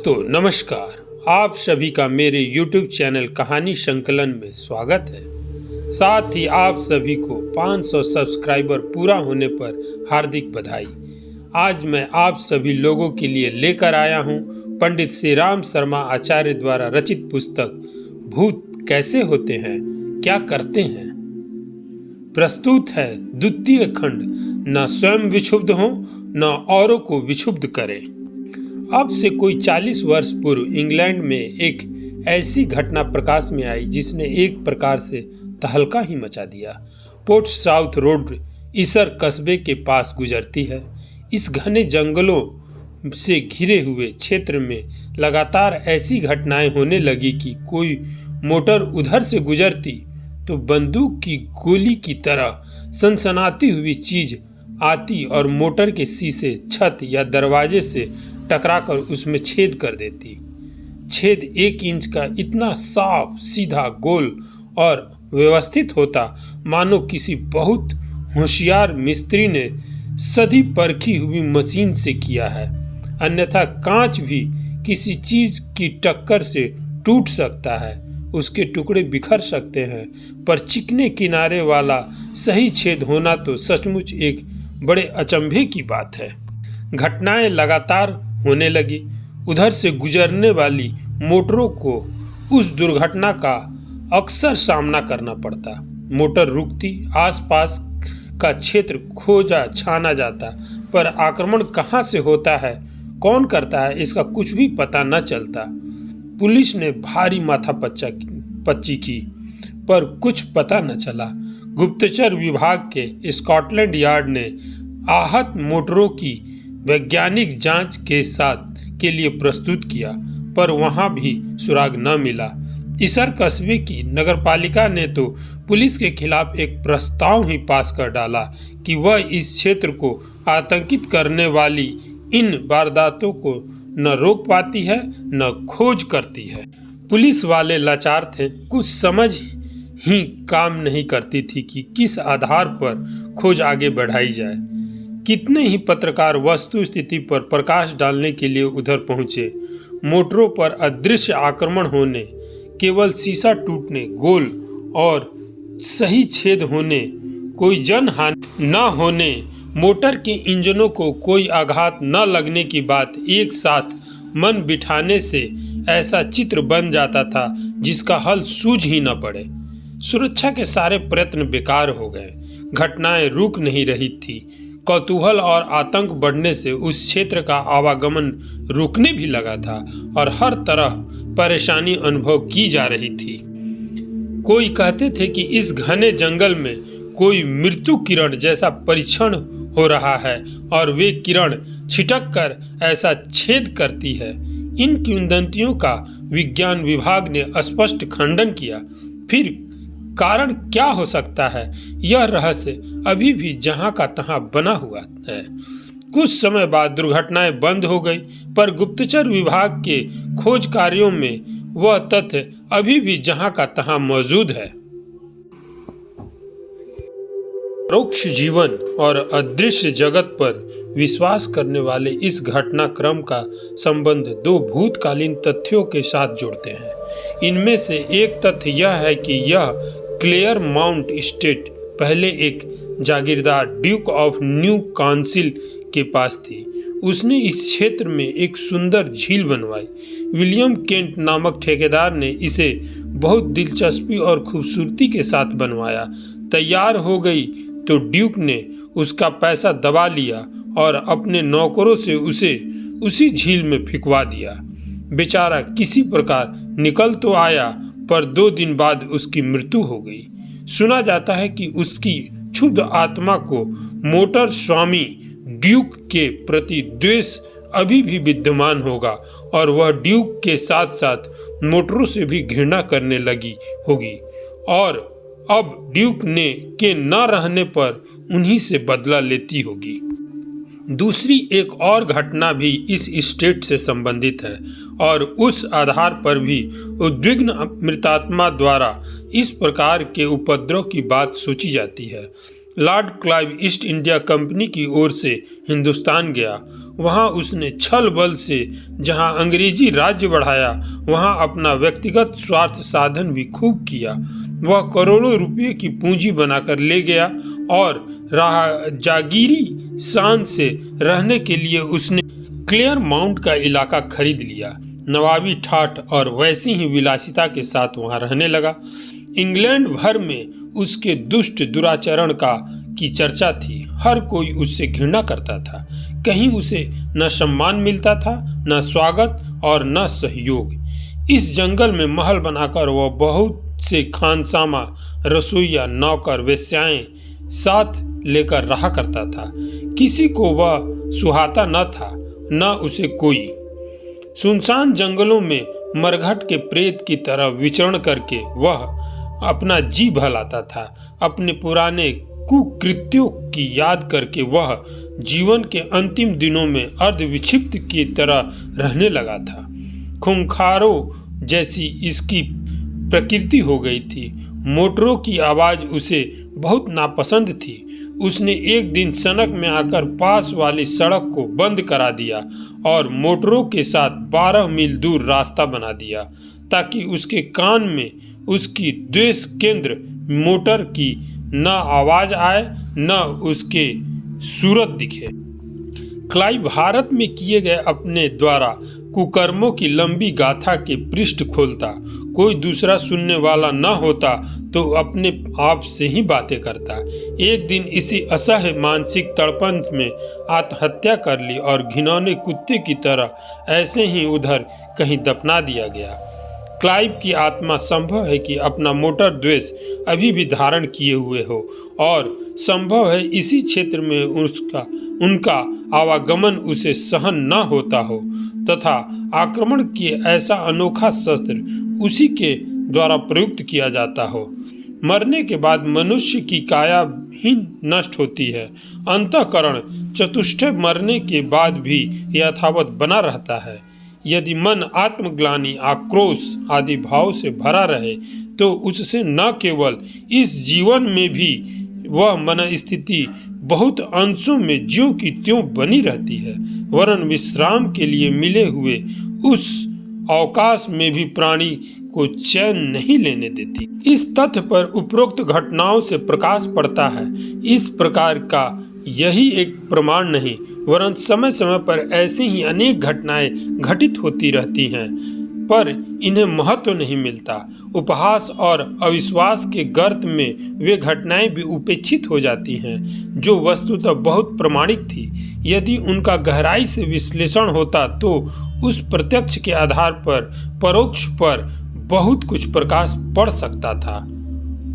दोस्तों नमस्कार। आप सभी का मेरे YouTube चैनल कहानी संकलन में स्वागत है। साथ ही आप सभी को 500 सब्सक्राइबर पूरा होने पर हार्दिक बधाई। आज मैं आप सभी लोगों के लिए लेकर आया हूं पंडित श्री राम शर्मा आचार्य द्वारा रचित पुस्तक भूत कैसे होते हैं, क्या करते हैं। प्रस्तुत है द्वितीय खंड, न स्वयं विक्षुब्ध हो न औरों को विक्षुब्ध करें। अब से कोई 40 वर्ष पूर्व इंग्लैंड में एक ऐसी घटना प्रकाश में आई जिसने एक प्रकार से तहलका ही मचा दिया। पोर्ट साउथ रोड इसर कस्बे के पास गुजरती है। इस घने जंगलों से घिरे हुए क्षेत्र में लगातार ऐसी घटनाएं होने लगी कि कोई मोटर उधर से गुजरती तो बंदूक की गोली की तरह सनसनाती हुई चीज आती और मोटर के शीशे, छत या दरवाजे से टकराकर उसमें छेद कर देती। छेद 1 इंच का इतना साफ, सीधा, गोल और व्यवस्थित होता मानो किसी बहुत होशियार मिस्त्री ने सदी परखी हुई मशीन से किया है। अन्यथा कांच भी किसी चीज की टक्कर से टूट सकता है, उसके टुकड़े बिखर सकते हैं, पर चिकने किनारे वाला सही छेद होना तो सचमुच एक बड़े अचंभे की बात है। घटनाएं लगातार होने लगी। उधर से गुजरने वाली मोटरों को उस दुर्घटना का अक्सर सामना करना पड़ता। मोटर रुकती, आसपास का क्षेत्र खोजा छाना जाता, पर आक्रमण कहां से होता है, कौन करता है, इसका कुछ भी पता न चलता। पुलिस ने भारी माथापच्ची की, पर कुछ पता न चला। गुप्तचर विभाग के स्कॉटलैंड यार्ड ने आहत मोटरों की वैज्ञानिक जांच के लिए प्रस्तुत किया, पर वहां भी सुराग न मिला। इसर कस्बे की नगरपालिका ने तो पुलिस के खिलाफ एक प्रस्ताव ही पास कर डाला कि वह इस क्षेत्र को आतंकित करने वाली इन वारदातों को न रोक पाती है न खोज करती है। पुलिस वाले लाचार थे, कुछ समझ ही काम नहीं करती थी कि किस आधार पर खोज आगे बढ़ाई जाए। कितने ही पत्रकार वस्तु स्थिति पर प्रकाश डालने के लिए उधर पहुंचे। मोटरों पर अदृश्य आक्रमण होने, केवल शीशा टूटने, गोल और सही छेद होने, कोई जनहानि न होने, मोटर के इंजनों को कोई आघात न लगने की बात एक साथ मन बिठाने से ऐसा चित्र बन जाता था जिसका हल सूझ ही न पड़े। सुरक्षा के सारे प्रयत्न बेकार हो गए। घटनाएं रुक नहीं रही थी। कौतूहल और आतंक बढ़ने से उस क्षेत्र का आवागमन रुकने भी लगा था और हर तरह परेशानी अनुभव की जा रही थी। कोई कहते थे कि इस घने जंगल में कोई मृत्यु किरण जैसा परीक्षण हो रहा है और वे किरण छिटक कर ऐसा छेद करती है। इन किंवदंतियों का विज्ञान विभाग ने स्पष्ट खंडन किया। फिर कारण क्या हो सकता है, यह रहस्य अभी भी जहां का तहां बना हुआ है। कुछ समय बाद दुर्घटनाएं बंद हो गई, पर गुप्तचर विभाग के खोज कार्यों में वह तथ्य अभी भी जहां का तहां मौजूद है। परोक्ष जीवन और अदृश्य जगत पर विश्वास करने वाले इस घटनाक्रम का संबंध 2 भूतकालीन तथ्यों के साथ जोड़ते हैं। इनमें से एक तथ्य यह है कि यह क्लेयर माउंट एस्टेट पहले एक जागीरदार ड्यूक ऑफ न्यू काउंसिल के पास थी। उसने इस क्षेत्र में एक सुंदर झील बनवाई। विलियम केंट नामक ठेकेदार ने इसे बहुत दिलचस्पी और खूबसूरती के साथ बनवाया। तैयार हो गई तो ड्यूक ने उसका पैसा दबा लिया और अपने नौकरों से उसे उसी झील में फिकवा दिया। बेचारा किसी प्रकार निकल तो आया, पर 2 दिन बाद उसकी मृत्यु हो गई। सुना जाता है कि उसकी क्षुब्ध आत्मा को मोटर स्वामी ड्यूक के प्रति द्वेष अभी भी विद्यमान होगा और वह ड्यूक के साथ साथ मोटरों से भी घृणा करने लगी होगी और अब ड्यूक के न रहने पर उन्हीं से बदला लेती होगी। दूसरी एक और घटना भी इस स्टेट से संबंधित है और उस आधार पर भी उद्विग्न मृतात्मा द्वारा इस प्रकार के उपद्रव की बात सोची जाती है। Lord Clive east India company की ओर से हिंदुस्तान गया। वहां उसने छल बल से जहां अंग्रेजी राज्य बढ़ाया, वहां अपना व्यक्तिगत स्वार्थ साधन भी खूब किया। वह करोड़ों रुपये की पूंजी बनाकर ले गया और जागीरी शान से रहने के लिए उसने क्लेयरमाउंट का इलाका खरीद लिया। नवाबी ठाठ और वैसी ही विलासिता के साथ वहां रहने लगा। इंग्लैंड भर में उसके दुष्ट दुराचरण की चर्चा थी। हर कोई उससे घृणा करता था। कहीं उसे न सम्मान मिलता था, न स्वागत और न सहयोग। इस जंगल में महल बनाकर वह बहुत से खानसामा, रसोइया, नौकर, वेश्याएं साथ लेकर रहा करता था। किसी को वह सुहाता न था, न उसे कोई। सुनसान जंगलों में मरघट के प्रेत की तरह विचरण करके वह अपना जी बहलाता था। अपने पुराने कुकृत्यों की याद करके वह जीवन के अंतिम दिनों में अर्धविक्षिप्त की तरह रहने लगा था। खूंखारों जैसी इसकी प्रकृति हो गई थी। मोटरों की आवाज़ उसे बहुत नापसंद थी। उसने एक दिन सनक में आकर पास वाली सड़क को बंद करा दिया और मोटरों के साथ 12 मील दूर रास्ता बना दिया, ताकि उसके कान में उसकी द्वेष केंद्र मोटर की न आवाज़ आए न उसके सूरत दिखे। क्लाइव भारत में किए गए अपने द्वारा कुकर्मों की लंबी गाथा के पृष्ठ खोलता। कोई दूसरा सुनने वाला न होता तो अपने आप से ही बातें करता। एक दिन इसी असह्य मानसिक तड़पन में आत्महत्या कर ली और घिनौने कुत्ते की तरह ऐसे ही उधर कहीं दफना दिया गया। क्लाइव की आत्मा संभव है कि अपना मोटर द्वेष अभी भी धारण किए हुए हो और संभव है इसी क्षेत्र में उनका आवागमन उसे सहन न होता हो तथा आक्रमण की ऐसा अनोखा शस्त्र उसी के द्वारा प्रयुक्त किया जाता हो। मरने के बाद मनुष्य की काया ही नष्ट होती है, अंतःकरण चतुष्टय मरने के बाद भी यथावत बना रहता है। यदि मन आत्मग्लानि, आक्रोश आदि भाव से भरा रहे तो उससे न केवल इस जीवन में भी वह मन स्थिति बहुत अंशों में ज्यों की त्यों बनी रहती है, वरन विश्राम के लिए मिले हुए उस अवकाश में भी प्राणी को चैन नहीं लेने देती। इस तथ्य पर उपरोक्त घटनाओं से प्रकाश पड़ता है। इस प्रकार का यही एक प्रमाण नहीं, वरन समय समय पर ऐसी ही अनेक घटनाएं घटित होती रहती हैं, पर इन्हें महत्व नहीं मिलता। उपहास और अविश्वास के गर्त में वे घटनाएं भी उपेक्षित हो जाती हैं जो वस्तुतः बहुत प्रामाणिक थी। यदि उनका गहराई से विश्लेषण होता तो उस प्रत्यक्ष के आधार पर परोक्ष पर बहुत कुछ प्रकाश पड़ सकता था।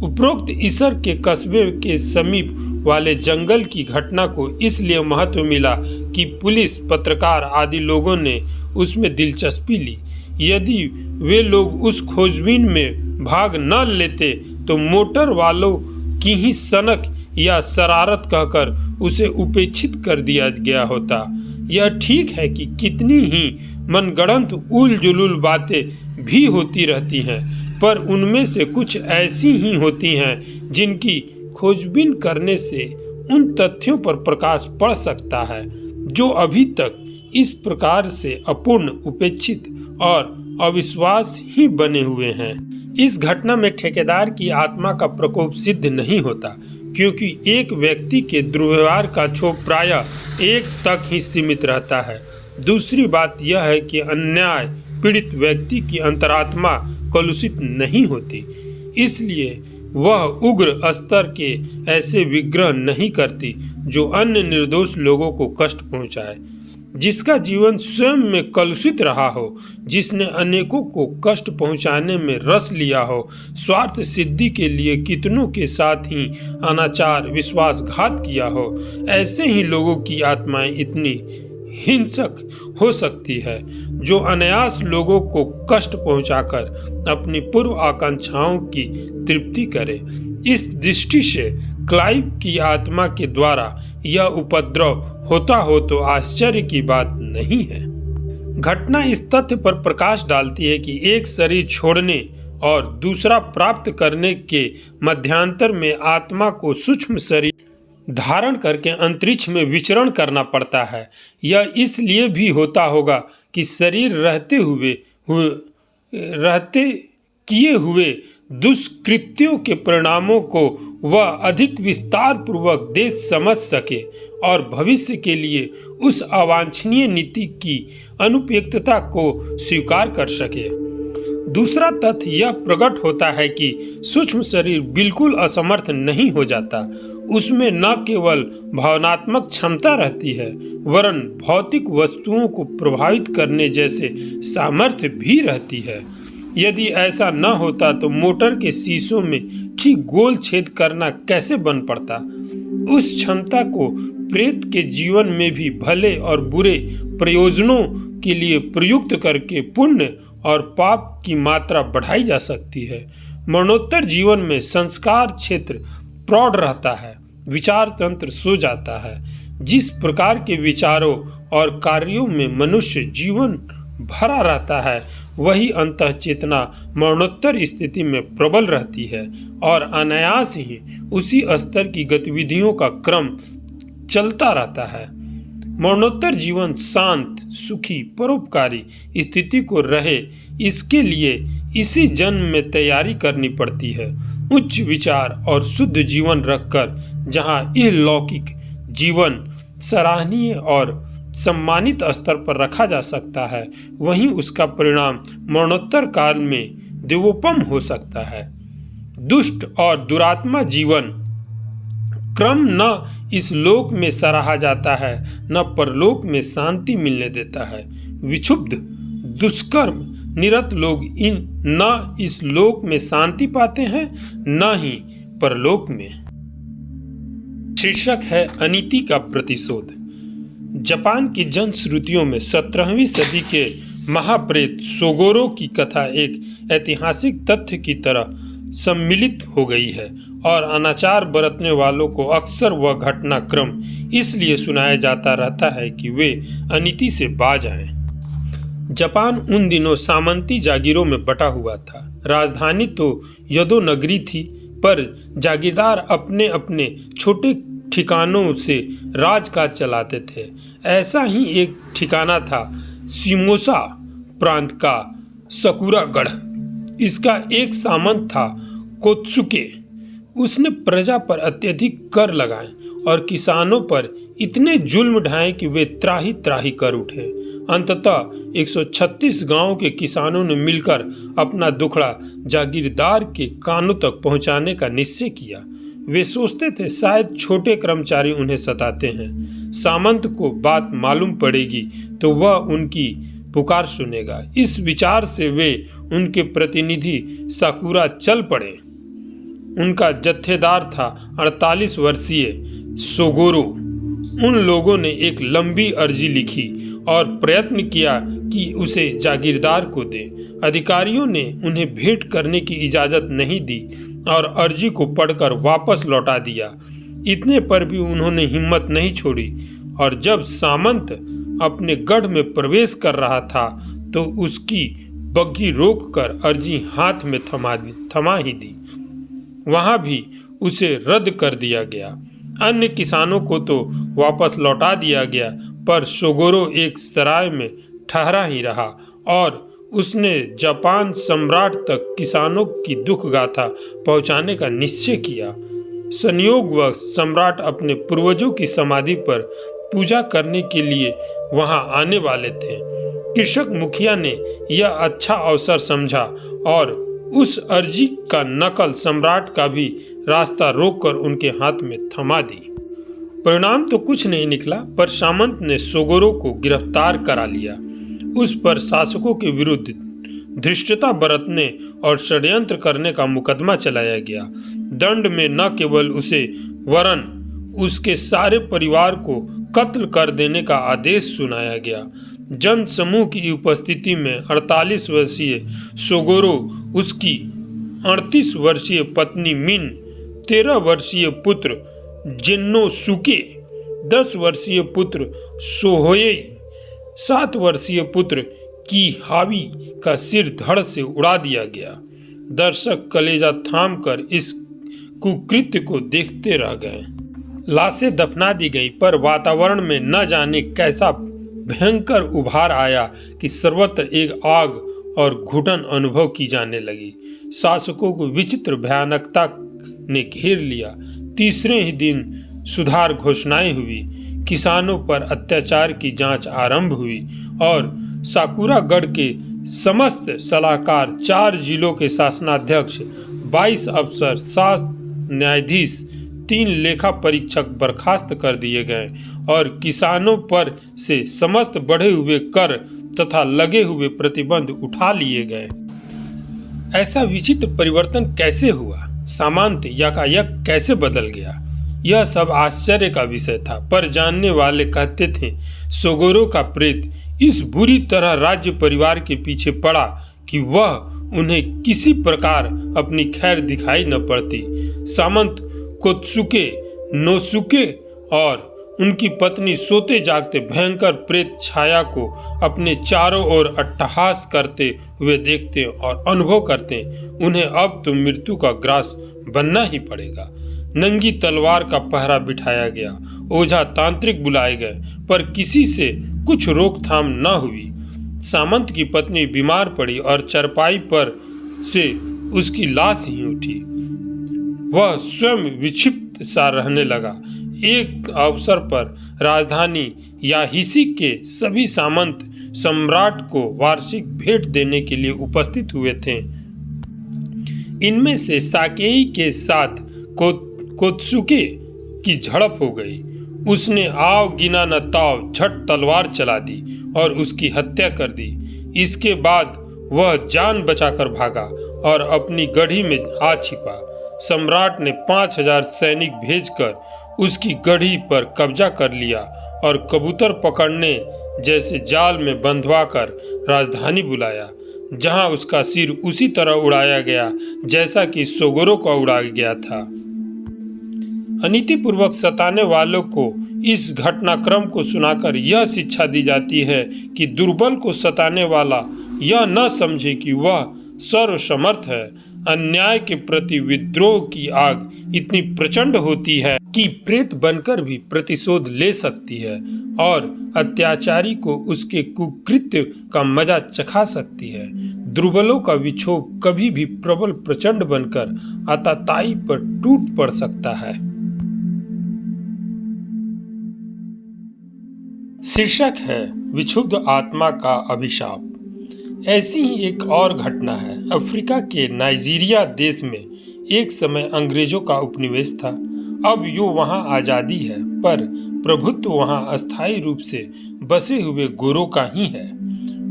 उपरोक्त ईसर के कस्बे के समीप वाले जंगल की घटना को इसलिए महत्व मिला कि पुलिस, पत्रकार आदि लोगों ने उसमें दिलचस्पी ली। यदि वे लोग उस खोजबीन में भाग न लेते तो मोटर वालों की ही सनक या शरारत कहकर उसे उपेक्षित कर दिया गया होता। यह ठीक है कि कितनी ही मनगढ़ंत उल जुलूल बातें भी होती रहती हैं, पर उनमें से कुछ ऐसी ही होती हैं जिनकी खोजबीन करने से उन तथ्यों पर प्रकाश पड़ सकता है जो अभी तक इस प्रकार से अपूर्ण, उपेक्षित और अविश्वास ही बने हुए हैं। इस घटना में ठेकेदार की आत्मा का प्रकोप सिद्ध नहीं होता, क्योंकि एक व्यक्ति के दुर्व्यवहार का क्षोभ प्रायः एक तक ही सीमित रहता है। दूसरी बात यह है कि अन्याय पीड़ित व्यक्ति की अंतरात्मा कलुषित नहीं होती, इसलिए वह उग्र स्तर के ऐसे विग्रह नहीं करती जो अन्य निर्दोष लोगों को कष्ट पहुंचाए। जिसका जीवन स्वयं में कलुषित रहा हो, जिसने अनेकों को कष्ट पहुंचाने में रस लिया हो, स्वार्थ सिद्धि के लिए कितनों के साथ ही अनाचार, विश्वासघात किया हो, ऐसे ही लोगों की आत्माएं इतनी हिंसक हो सकती है जो अनायास लोगों को कष्ट पहुंचाकर अपनी पूर्व आकांक्षाओं की तृप्ति करे। इस दृष्टि से क्लाइव की आत्मा के द्वारा यह उपद्रव होता हो तो आश्चर्य की बात नहीं है। घटना इस तथ्य पर प्रकाश डालती है कि एक शरीर छोड़ने और दूसरा प्राप्त करने के मध्यांतर में आत्मा को सूक्ष्म शरीर धारण करके अंतरिक्ष में विचरण करना पड़ता है। यह इसलिए भी होता होगा कि शरीर रहते किए हुए दुष्कृत्यों के परिणामों को वह अधिक विस्तार पूर्वक देख समझ सके और भविष्य के लिए उस अवांछनीय नीति की अनुपयुक्तता को स्वीकार कर सके। दूसरा तथ्य यह प्रकट होता है कि सूक्ष्म शरीर बिल्कुल असमर्थ नहीं हो जाता। उसमें न केवल भावनात्मक क्षमता रहती है वरन भौतिक वस्तुओं को प्रभावित करने जैसे सामर्थ्य भी रहती है। यदि ऐसा न होता तो मोटर के शीशों में ठीक गोल छेद करना कैसे बन पड़ता। उस क्षमता को प्रेत के जीवन में भी भले और बुरे प्रयोजनों के लिए प्रयुक्त करके पुण्य और पाप की मात्रा बढ़ाई जा सकती है। मरणोत्तर जीवन में संस्कार क्षेत्र प्रौढ़ रहता है, विचार तंत्र सो जाता है। जिस प्रकार के विचारों और कार्यों में मनुष्य जीवन भरा रहता है वही अंतः चेतना मरणोत्तर स्थिति में प्रबल रहती है और अनायास ही उसी स्तर की गतिविधियों का क्रम चलता रहता है। मरणोत्तर जीवन शांत, सुखी, परोपकारी स्थिति को रहे इसके लिए इसी जन्म में तैयारी करनी पड़ती है। उच्च विचार और शुद्ध जीवन रखकर जहाँ यह लौकिक जीवन सराहनीय और सम्मानित स्तर पर रखा जा सकता है वहीं उसका परिणाम मरणोत्तर काल में देवोपम हो सकता है। दुष्ट और दुरात्मा जीवन क्रम न इस लोक में सराहा जाता है न परलोक में शांति मिलने देता है। विक्षुब्ध दुष्कर्म निरत लोग न इस लोक में शांति पाते हैं न ही परलोक में। शीर्षक है अनीति का प्रतिशोध। जापान की जनश्रुतियों में 17वीं सदी के महाप्रेत सोगोरो की कथा एक ऐतिहासिक तथ्य की तरह सम्मिलित हो गई है और अनाचार बरतने वालों को अक्सर वह घटनाक्रम इसलिए सुनाया जाता रहता है कि वे अनीति से बाज आएं। जापान उन दिनों सामंती जागीरों में बटा हुआ था। राजधानी तो यदो नगरी थी पर जागीरदार अपने अपने छोटे ठिकानों से राजकाज चलाते थे। ऐसा ही एक ठिकाना था शिमोसा प्रांत का सकुरागढ़। इसका एक सामंत था कोत्सुके। उसने प्रजा पर अत्यधिक कर लगाए और किसानों पर इतने जुल्म ढाए कि वे त्राही त्राही कर उठे। अंततः 136 गांवों के किसानों ने मिलकर अपना दुखड़ा जागीरदार के कानों तक पहुंचाने का निश्चय किया। वे सोचते थे शायद छोटे कर्मचारी उन्हें सताते हैं, सामंत को बात मालूम पड़ेगी तो वह उनकी पुकार सुनेगा। इस विचार से वे उनके प्रतिनिधि साकुरा चल पड़े। उनका जत्थेदार था 48 वर्षीय सोगोरो। उन लोगों ने एक लंबी अर्जी लिखी और प्रयत्न किया कि उसे जागीरदार को दे। अधिकारियों ने उन्हें भेंट करने की इजाज़त नहीं दी और अर्जी को पढ़कर वापस लौटा दिया। इतने पर भी उन्होंने हिम्मत नहीं छोड़ी और जब सामंत अपने गढ़ में प्रवेश कर रहा था तो उसकी बग्घी रोककर अर्जी हाथ में थमा ही दी। वहां भी उसे रद्द कर दिया गया। अन्य किसानों को तो वापस लौटा दिया गया पर सोगोरो एक सराय में ठहरा ही रहा और उसने जापान सम्राट तक किसानों की दुख गाथा पहुंचाने का निश्चय किया। संयोगवश सम्राट अपने पूर्वजों की समाधि पर पूजा करने के लिए वहां आने वाले थे। कृषक मुखिया ने यह अच्छा अवसर समझा और उस अर्जी का नकल सम्राट का भी रास्ता रोककर उनके हाथ में थमा दी। परिणाम तो कुछ नहीं निकला पर सामंत ने सोगोरो को गिरफ्तार करा लिया। उस पर शासकों के विरुद्ध धृष्टता बरतने और षड्यंत्र करने का मुकदमा चलाया गया। दंड में न केवल उसे वरन उसके सारे परिवार को कत्ल कर देने का आदेश सुनाया गया। जन समूह की उपस्थिति में 48 वर्षीय सोगोरो, उसकी 38 वर्षीय पत्नी मिन, 13 वर्षीय पुत्र जिन्नोसुके, 10 वर्षीय पुत्र सोहोये, 7 वर्षीय पुत्र कीहावी का सिर धड़ से उड़ा दिया गया। दर्शक कलेजा थाम कर इस कुकृत्य को देखते रह गए। लाशें दफना दी गई, पर वातावरण में न जाने कैसा भयंकर उभार आया कि सर्वत्र एक आग और घुटन अनुभव की जाने लगी। शासकों को विचित्र भयानकता ने घेर लिया। तीसरे ही दिन सुधार घोषणाएं हुई, किसानों पर अत्याचार की जांच आरंभ हुई और साकुरागढ़ के समस्त सलाहकार, 4 जिलों के शासनाध्यक्ष, 22 अफसर, 7 न्यायाधीश, 3 लेखा परीक्षक बर्खास्त कर दिए गए और किसानों पर से समस्त बढ़े हुए कर तथा लगे हुए प्रतिबंध उठा लिए गए। ऐसा विचित्र परिवर्तन कैसे हुआ? सामंत यकायक कैसे बदल गया? यह सब आश्चर्य का विषय था, पर जानने वाले कहते थे सोगोरों का प्रेत इस बुरी तरह राज्य परिवार के पीछे पड़ा कि वह उन्हें किसी प्रकार अपनी खैर दिखाई न पड़ती। सामंत कोत्सुके, नोसुके और उनकी पत्नी सोते जागते भयंकर प्रेत छाया को अपने चारों ओर अट्टहास करते हुए देखते और अनुभव करते, उन्हें अब तो मृत्यु का ग्रास बनना ही पड़ेगा। नंगी तलवार का पहरा बिठाया गया, ओझा तांत्रिक बुलाए गए, पर किसी से कुछ रोकथाम न हुई। सामंत की पत्नी बीमार पड़ी और चरपाई पर से उसकी लाश ही उठी। वह स्वयं विक्षिप्त सा रहने लगा। एक अवसर पर राजधानी याहिसी के सभी सामंत सम्राट को वार्षिक भेंट देने के लिए उपस्थित हुए थे। इनमें से साकेई के साथ कोत्सुके की झड़प हो गई। उसने आव गिना न ताव झट तलवार चला दी और उसकी हत्या कर दी। इसके बाद वह जान बचाकर भागा और अपनी गढ़ी में आ छिपा। सम्राट ने 5000 सैनिक भेजकर उसकी गढ़ी पर कब्जा कर लिया और कबूतर पकड़ने जैसे जाल में बंधवाकर राजधानी बुलाया, जहां उसका सिर उसी तरह उड़ाया गया जैसा कि सोगोरों का उड़ाया गया था। अनीतिपूर्वक सताने वालों को इस घटनाक्रम को सुनाकर यह शिक्षा दी जाती है कि दुर्बल को सताने वाला यह न समझे कि वह सर्वसमर्थ है। अन्याय के प्रति विद्रोह की आग इतनी प्रचंड होती है कि प्रेत बनकर भी प्रतिशोध ले सकती है और अत्याचारी को उसके कुकृत्य का मजा चखा सकती है। दुर्बलों का विक्षोभ कभी भी प्रबल प्रचंड बनकर आतताई पर टूट पड़ सकता है। शीर्षक है विक्षुब्ध आत्मा का अभिशाप। ऐसी ही एक और घटना है। अफ्रीका के नाइजीरिया देश में एक समय अंग्रेजों का उपनिवेश था। अब यो वहाँ आज़ादी है, पर प्रभुत्व वहाँ अस्थायी रूप से बसे हुए गोरों का ही है।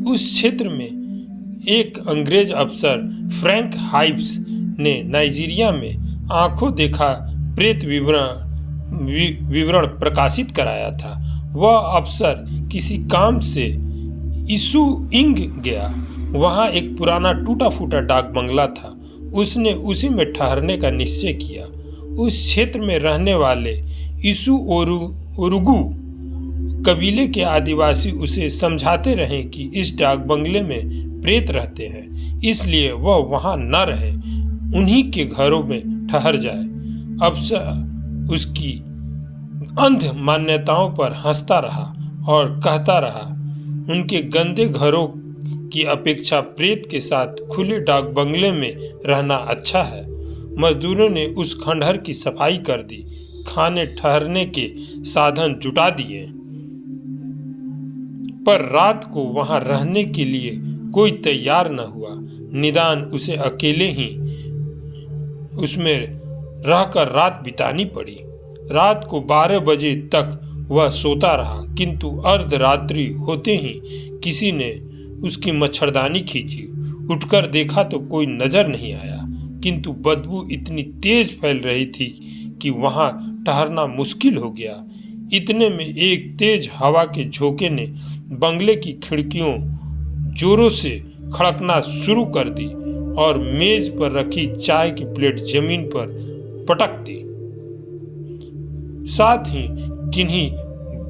उस क्षेत्र में एक अंग्रेज अफसर फ्रैंक हाइव्स ने नाइजीरिया में आंखों देखा प्रेत विवरण प्रकाशित कराया था। वह अफसर किसी काम से इसुइंग गया। वहाँ एक पुराना टूटा फूटा डाक बंगला था। उसने उसी में ठहरने का निश्चय किया। उस क्षेत्र में रहने वाले इसु ओरुगु कबीले के आदिवासी उसे समझाते रहे कि इस डाक बंगले में प्रेत रहते हैं, इसलिए वह वहाँ न रहे, उन्हीं के घरों में ठहर जाए। अफसर उसकी अंध मान्यताओं पर हंसता रहा और कहता रहा, उनके गंदे घरों की अपेक्षा प्रेत के साथ खुले डाक बंगले में रहना अच्छा है। मजदूरों ने उस खंडहर की सफाई कर दी, खाने ठहरने के साधन जुटा दिए, पर रात को वहां रहने के लिए कोई तैयार न हुआ। निदान उसे अकेले ही उसमें रहकर रात बितानी पड़ी। रात को 12 बजे तक वह सोता रहा, किंतु अर्धरात्रि होते ही किसी ने उसकी मच्छरदानी खींची। उठकर देखा तो कोई नजर नहीं आया, किंतु बदबू इतनी तेज फैल रही थी कि वहां ठहरना मुश्किल हो गया। इतने में एक तेज हवा के झोंके ने बंगले की खिड़कियों जोरों से खड़कना शुरू कर दी और मेज पर रखी चाय की प्लेट जमीन पर पटक दी। साथ ही किन्हीं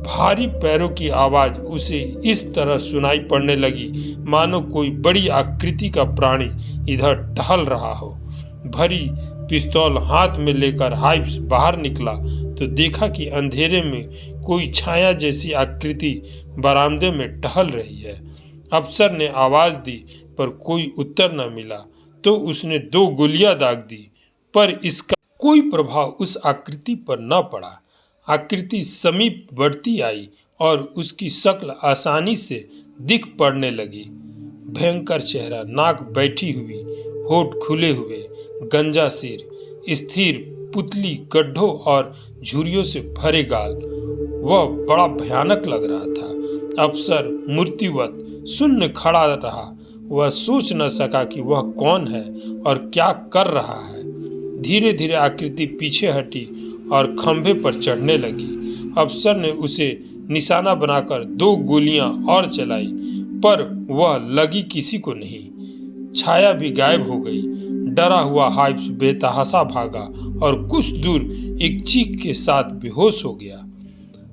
भारी पैरों की आवाज उसे इस तरह सुनाई पड़ने लगी मानो कोई बड़ी आकृति का प्राणी इधर टहल रहा हो। भरी पिस्तौल हाथ में लेकर हाइव्स बाहर निकला तो देखा कि अंधेरे में कोई छाया जैसी आकृति बरामदे में टहल रही है। अफसर ने आवाज दी पर कोई उत्तर न मिला तो उसने 2 गोलियां दाग दी, पर इसका कोई प्रभाव उस आकृति पर न पड़ा। आकृति समीप बढ़ती आई और उसकी शक्ल आसानी से दिख पड़ने लगी। भयंकर चेहरा, नाक बैठी हुई, होठ खुले हुए, गंजा सिर, स्थिर पुतली, गड्ढों और झुर्रियों से भरे गाल। वह बड़ा भयानक लग रहा था। अफसर मूर्तिवत शून्य खड़ा रहा। वह सोच न सका कि वह कौन है और क्या कर रहा है। धीरे धीरे आकृति पीछे हटी और खंभे पर चढ़ने लगी। अफसर ने उसे निशाना बनाकर 2 गोलियां और चलाई, पर वह लगी किसी को नहीं। छाया भी गायब हो गई। डरा हुआ हाइब्स बेतहाशा भागा और कुछ दूर एक चीख के साथ बेहोश हो गया।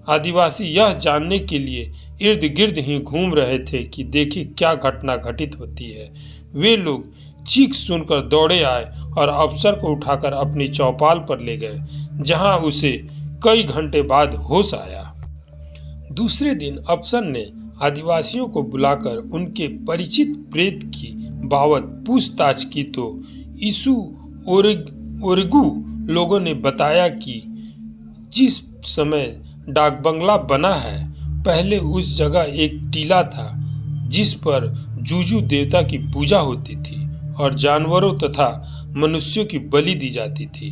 आदिवासी यह जानने के लिए इर्द गिर्द ही घूम रहे थे कि देखे क्या घटना घटित होती है। वे लोग चीख सुनकर दौड़े आए और अफसर को उठाकर अपनी चौपाल पर ले गए, जहां उसे कई घंटे बाद होश आया। दूसरे दिन अफसर ने आदिवासियों को बुलाकर उनके परिचित प्रेत की बाबत पूछताछ की तो इसु ओरेगू लोगों ने बताया कि जिस समय डाक बंगला बना है, पहले उस जगह एक टीला था जिस पर जूजू देवता की पूजा होती थी और जानवरों तथा मनुष्यों की बलि दी जाती थी।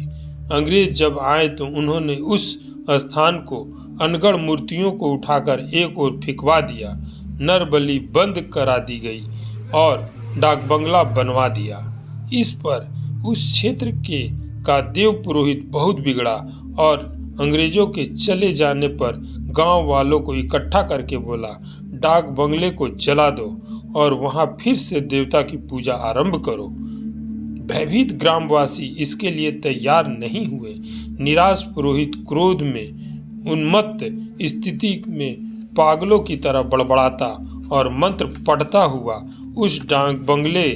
अंग्रेज जब आए तो उन्होंने उस स्थान को अनगढ़ मूर्तियों को उठाकर एक ओर फिकवा दिया। नर बलि बंद करा दी गई और डाक बंगला बनवा दिया। इस पर उस क्षेत्र का देव पुरोहित बहुत बिगड़ा और अंग्रेजों के चले जाने पर गांव वालों को इकट्ठा करके बोला, डाक बंगले को जला दो और वहां फिर से देवता की पूजा आरंभ करो। भयभीत ग्रामवासी इसके लिए तैयार नहीं हुए। निराश पुरोहित क्रोध में उन्मत्त स्थिति में पागलों की तरह बड़बड़ाता और मंत्र पढ़ता हुआ उस डाक बंगले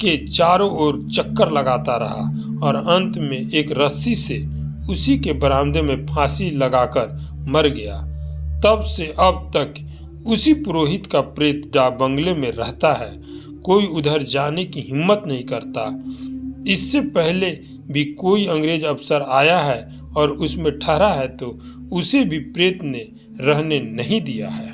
के चारों ओर चक्कर लगाता रहा और अंत में एक रस्सी से उसी के बरामदे में फांसी लगाकर मर गया। तब से अब तक उसी पुरोहित का प्रेत डाक बंगले में रहता है। कोई उधर जाने की हिम्मत नहीं करता। इससे पहले भी कोई अंग्रेज अफसर आया है और उसमें ठहरा है तो उसे भी प्रेत ने रहने नहीं दिया है।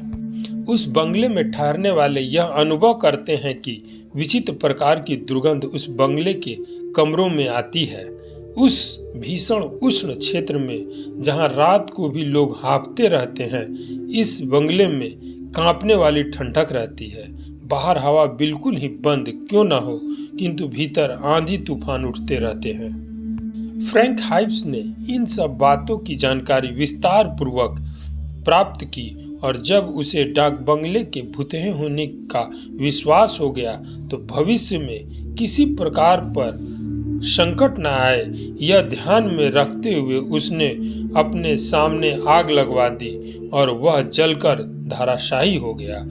उस बंगले में ठहरने वाले यह अनुभव करते हैं कि विचित्र प्रकार की दुर्गंध उस बंगले के कमरों में आती है। उस भीषण उष्ण क्षेत्र में जहां रात को भी लोग हाँफते रहते हैं, इस बंगले में कांपने वाली ठंडक रहती है। बाहर हवा बिल्कुल ही बंद क्यों न हो, किंतु भीतर आंधी तूफान उठते रहते हैं। फ्रैंक हाइब्स ने इन सब बातों की जानकारी विस्तार पूर्वक प्राप्त की और जब उसे डाक बंगले के भुतहे होने का विश्वास हो गया तो भविष्य में किसी प्रकार पर संकट न आए, यह ध्यान में रखते हुए उसने अपने सामने आग लगवा दी और वह जलकर धराशायी हो गया।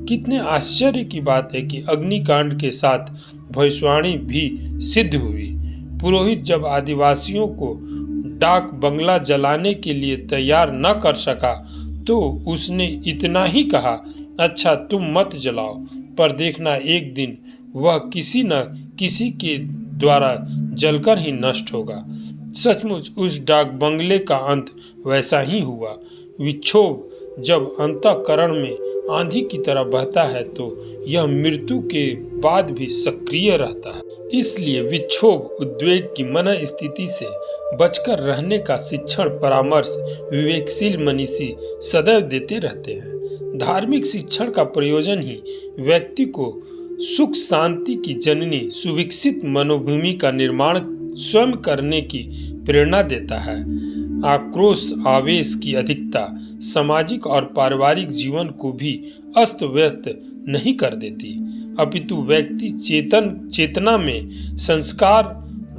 कितने आश्चर्य की बात है कि अग्निकांड के साथ भविष्यवाणी भी सिद्ध हुई। पुरोहित जब आदिवासियों को डाक बंगला जलाने के लिए तैयार न कर सका तो उसने इतना ही कहा, अच्छा तुम मत जलाओ, पर देखना एक दिन वह किसी न किसी के द्वारा जलकर ही नष्ट होगा। सचमुच उस डाक बंगले का अंत वैसा ही हुआ। विक्षोभ जब अंतःकरण में आंधी की तरह बहता है तो यह मृत्यु के बाद भी सक्रिय रहता है। इसलिए विक्षोभ उद्वेग की मन स्थिति से बचकर रहने का शिक्षण परामर्श विवेकशील मनीषी सदैव देते रहते हैं। धार्मिक शिक्षण का प्रयोजन ही व्यक्ति को सुख शांति की जननी सुविकसित मनोभूमि का निर्माण स्वयं करने की प्रेरणा देता है। आक्रोश आवेश की अधिकता सामाजिक और पारिवारिक जीवन को भी अस्त व्यस्त नहीं कर देती, अपितु व्यक्ति चेतना में संस्कार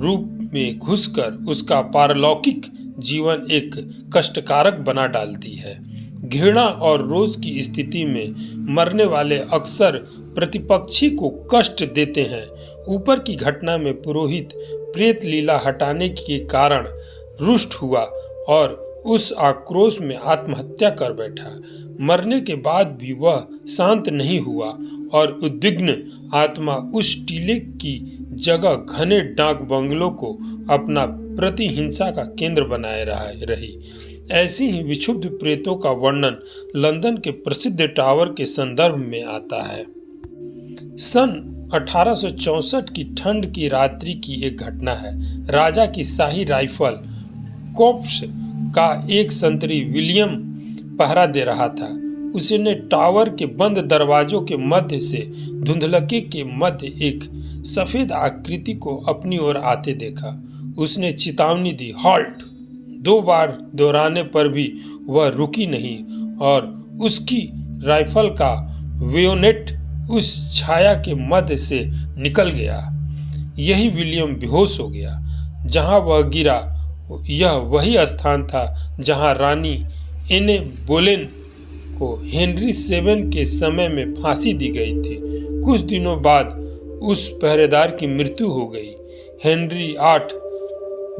रूप में घुसकर उसका पारलौकिक जीवन एक कष्टकारक बना डालती है। घृणा और रोष की स्थिति में मरने वाले अक्सर प्रतिपक्षी को कष्ट देते हैं। ऊपर की घटना में पुरोहित प्रेत लीला हटाने के कारण रुष्ट हुआ और उस आक्रोश में आत्महत्या कर बैठा। मरने के बाद भी वह शांत नहीं हुआ और उद्विग्न आत्मा उस टीले की जगह घने डाक बंगलों को अपना प्रतिहिंसा का केंद्र बनाए रही। ऐसी ही विक्षुब्ध प्रेतों का वर्णन लंदन के प्रसिद्ध टावर के संदर्भ में आता है। सन 1864 की ठंड की रात्रि की एक घटना है। राजा की शाही राइफल कॉर्प्स का एक संतरी विलियम पहरा दे रहा था। उसने टावर के बंद दरवाजों के मध्य से धुंधलके के मध्य एक सफेद आकृति को अपनी ओर आते देखा। उसने चेतावनी दी, हॉल्ट। 2 बार दोहराने पर भी वह रुकी नहीं और उसकी राइफल का बेयोनेट उस छाया के मध्य से निकल गया। यही विलियम बेहोश हो गया। जहां वह गिरा यह वही स्थान था जहां रानी एने बोलेन को हेनरी 7 के समय में फांसी दी गई थी। कुछ दिनों बाद उस पहरेदार की मृत्यु हो गई। हेनरी 8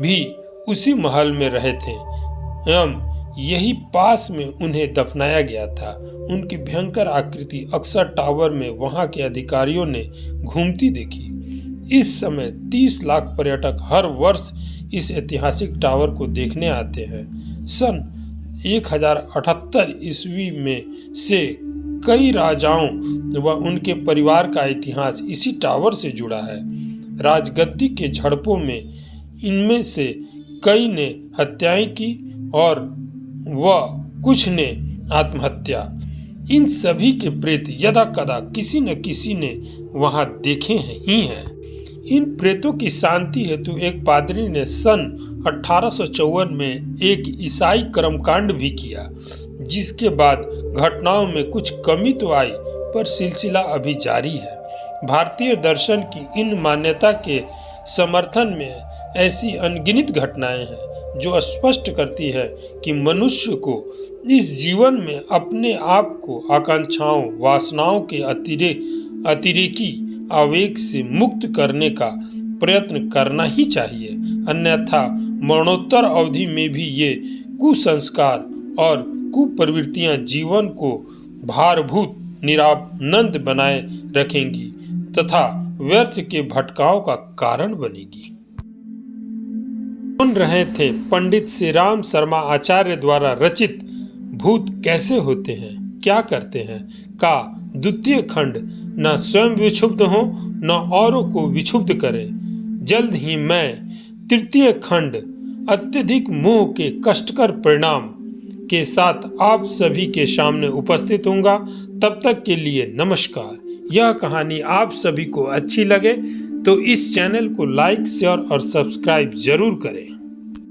भी उसी महल में रहे थे एवं यही पास में उन्हें दफनाया गया था। उनकी भयंकर आकृति अक्सर टावर में वहां के अधिकारियों ने घूमती देखी। इस समय 30 लाख पर्यटक हर वर्ष इस ऐतिहासिक टावर को देखने आते हैं। सन 1078 ईस्वी में से कई राजाओं व उनके परिवार का इतिहास इसी टावर से जुड़ा है। राजगद्दी के झड़पों में इनमें से कई ने हत्याएं की और कुछ ने आत्महत्या। इन सभी के प्रेत यदा कदा किसी न किसी ने वहां देखे ही हैं। इन प्रेतों की शांति हेतु एक पादरी ने सन 1854 में एक ईसाई कर्मकांड भी किया, जिसके बाद घटनाओं में कुछ कमी तो आई पर सिलसिला अभी जारी है। भारतीय दर्शन की इन मान्यता के समर्थन में ऐसी अनगिनत घटनाएं हैं जो स्पष्ट करती है कि मनुष्य को इस जीवन में अपने आप को आकांक्षाओं वासनाओं के अतिरेकी आवेग से मुक्त करने का प्रयत्न करना ही चाहिए, अन्यथा मरणोत्तर अवधि में भी ये कुसंस्कार और कुप्रवृत्तियां जीवन को भारभूत निरानंद बनाए रखेंगी तथा व्यर्थ के भटकाव का कारण बनेगी। सुन रहे थे पंडित श्री राम शर्मा आचार्य द्वारा रचित भूत कैसे होते हैं क्या करते हैं का द्वितीय खंड। न स्वयं विक्षुब्ध हो न औरों को विक्षुब्ध करें। जल्द ही मैं तृतीय खंड अत्यधिक मोह के कष्टकर परिणाम के साथ आप सभी के सामने उपस्थित होऊंगा। तब तक के लिए नमस्कार। यह कहानी आप सभी को अच्छी लगे तो इस चैनल को लाइक शेयर और सब्सक्राइब जरूर करें।